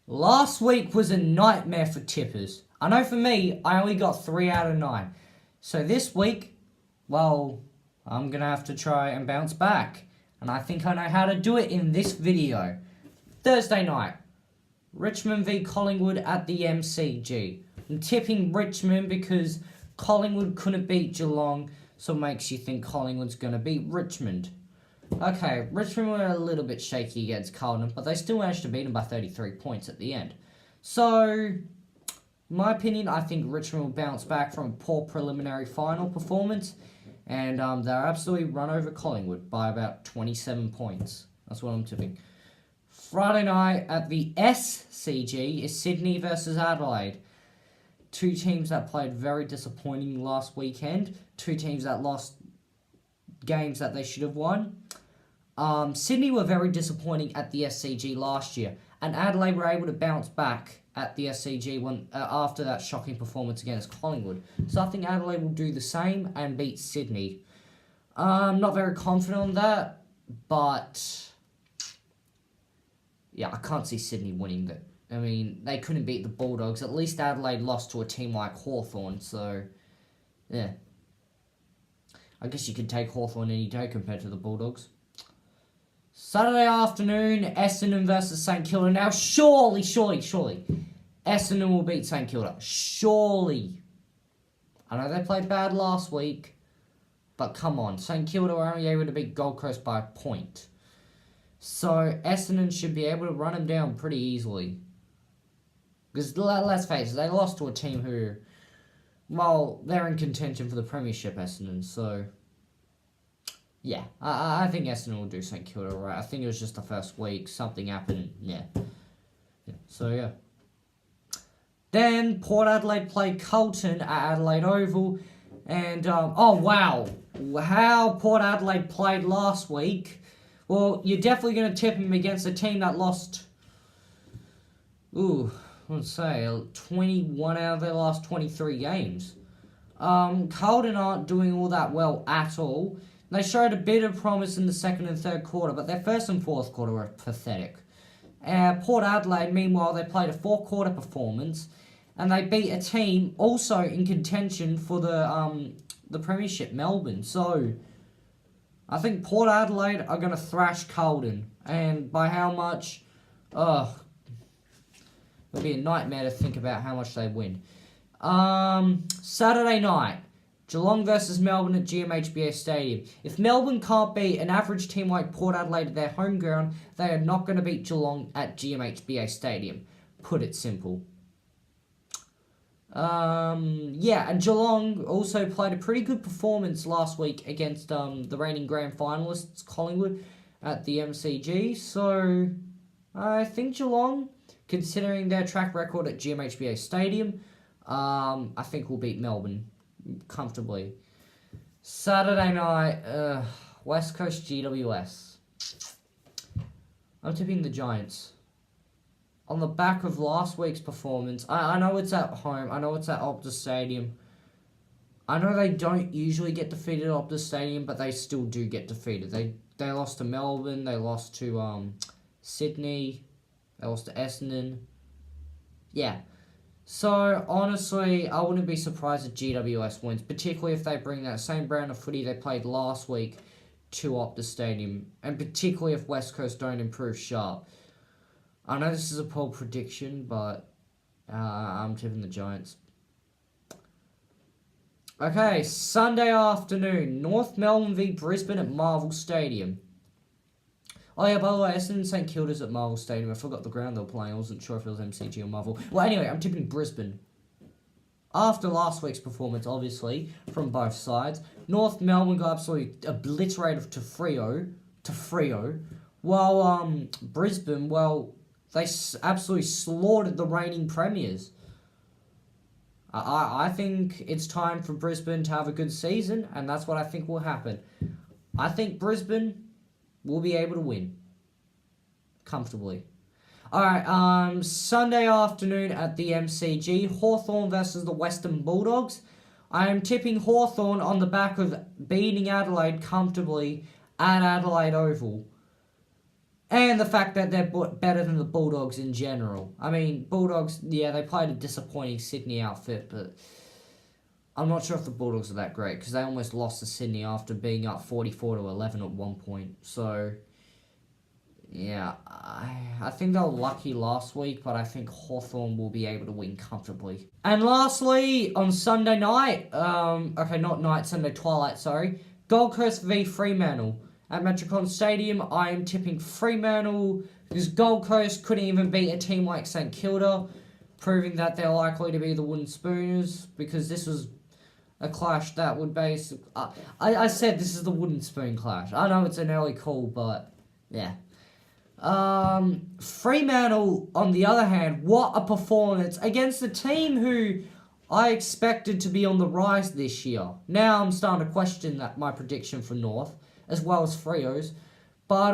Last week was a nightmare for tippers. I know for me, I only got 3 out of 9. So this week, well, I'm going to have to try and bounce back. And I think I know how to do it in this video. Thursday night, Richmond v Collingwood at the MCG. I'm tipping Richmond because Collingwood couldn't beat Geelong, so it makes you think Collingwood's going to beat Richmond. Okay, Richmond were a little bit shaky against Carlton, but they still managed to beat them by 33 points at the end. So, in my opinion, I think Richmond will bounce back from a poor preliminary final performance, and they'll absolutely run over Collingwood by about 27 points. That's what I'm tipping. Friday night at the SCG is Sydney versus Adelaide. Two teams that played very disappointing last weekend. Two teams that lost games that they should have won. Sydney were very disappointing at the SCG last year, and Adelaide were able to bounce back at the SCG after that shocking performance against Collingwood. So I think Adelaide will do the same and beat Sydney. I'm not very confident on that, but yeah, I can't see Sydney winning that. I mean, they couldn't beat the Bulldogs. At least Adelaide lost to a team like Hawthorn, so yeah. I guess you could take Hawthorn any day compared to the Bulldogs. Saturday afternoon, Essendon versus St Kilda. Now, surely, Essendon will beat St Kilda. Surely. I know they played bad last week, but come on. St Kilda were only able to beat Gold Coast by a point. So, Essendon should be able to run them down pretty easily. Because, let's face it, they lost to a team who, well, they're in contention for the premiership, Essendon, so yeah, I think Essendon will do St Kilda right. I think it was just the first week, something happened, yeah. So yeah. Then Port Adelaide played Carlton at Adelaide Oval, and oh wow, how Port Adelaide played last week. Well, you're definitely going to tip them against a team that lost, let's say 21 out of their last 23 games. Carlton aren't doing all that well at all. They showed a bit of promise in the second and third quarter, but their first and fourth quarter were pathetic. Port Adelaide, meanwhile, they played a four-quarter performance, and they beat a team also in contention for the premiership, Melbourne. So, I think Port Adelaide are going to thrash Carlton, and by how much? It'll be a nightmare to think about how much they win. Saturday night, Geelong versus Melbourne at GMHBA Stadium. If Melbourne can't beat an average team like Port Adelaide at their home ground, they are not going to beat Geelong at GMHBA Stadium. Put it simple. Yeah, and Geelong also played a pretty good performance last week against the reigning grand finalists, Collingwood, at the MCG. So, I think Geelong, considering their track record at GMHBA Stadium, I think we'll beat Melbourne comfortably. Saturday night, West Coast GWS. I'm tipping the Giants. On the back of last week's performance, I know it's at home, I know it's at Optus Stadium. I know they don't usually get defeated at Optus Stadium, but they still do get defeated. They lost to Melbourne, they lost to Sydney, they lost to Essendon. Yeah. So, honestly, I wouldn't be surprised if GWS wins, particularly if they bring that same brand of footy they played last week to Optus Stadium, and particularly if West Coast don't improve sharp. I know this is a poor prediction, but I'm tipping the Giants. Okay, Sunday afternoon, North Melbourne v Brisbane at Marvel Stadium. Oh yeah, by the way, Essendon and St Kilda's at Marvel Stadium. I forgot the ground they were playing. I wasn't sure if it was MCG or Marvel. Well, anyway, I'm tipping Brisbane. After last week's performance, obviously, from both sides, North Melbourne got absolutely obliterated to Freo, while Brisbane, well, they absolutely slaughtered the reigning premiers. I think it's time for Brisbane to have a good season, and that's what I think will happen. I think Brisbane will be able to win comfortably. Alright, Sunday afternoon at the MCG, Hawthorn versus the Western Bulldogs. I am tipping Hawthorn on the back of beating Adelaide comfortably at Adelaide Oval. And the fact that they're better than the Bulldogs in general. I mean, Bulldogs, yeah, they played a disappointing Sydney outfit, but I'm not sure if the Bulldogs are that great because they almost lost to Sydney after being up 44-11 at one point. So, yeah, I think they were lucky last week, but I think Hawthorn will be able to win comfortably. And lastly, on Sunday night, okay, not night, Sunday twilight, sorry, Gold Coast v Fremantle. At Metricon Stadium, I am tipping Fremantle because Gold Coast couldn't even beat a team like St Kilda, proving that they're likely to be the Wooden Spooners because this was a clash that would basically... I said this is the Wooden Spoon clash. I know it's an early call, but yeah. Fremantle, on the other hand, what a performance against a team who I expected to be on the rise this year. Now I'm starting to question my prediction for North, as well as Freo's. But,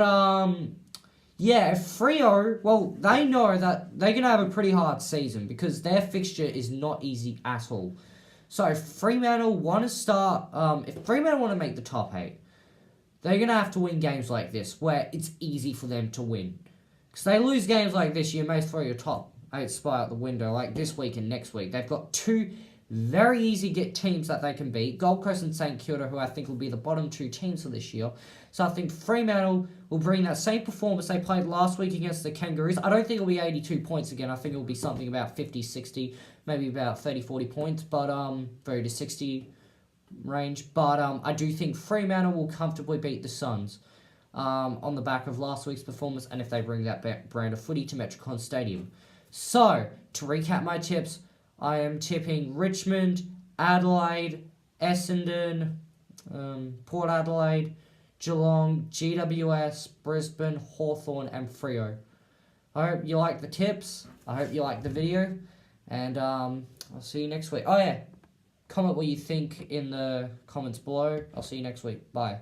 yeah, if Freo, well, they know that they're going to have a pretty hard season because their fixture is not easy at all. So if Fremantle want to start, if Fremantle want to make the top 8, they're going to have to win games like this where it's easy for them to win. Because they lose games like this, you may throw your top 8 spot out the window, like this week and next week. They've got 2 very easy teams that they can beat. Gold Coast and St Kilda, who I think will be the bottom 2 teams for this year. So I think Fremantle will bring that same performance they played last week against the Kangaroos. I don't think it'll be 82 points again. I think it'll be something about 50, 60, maybe about 30, 40 points. But 30 to 60 range. But I do think Fremantle will comfortably beat the Suns on the back of last week's performance and if they bring that brand of footy to Metricon Stadium. So, to recap my tips, I am tipping Richmond, Adelaide, Essendon, Port Adelaide, Geelong, GWS, Brisbane, Hawthorn, and Freo. I hope you like the tips. I hope you like the video. And I'll see you next week. Oh, yeah. Comment what you think in the comments below. I'll see you next week. Bye.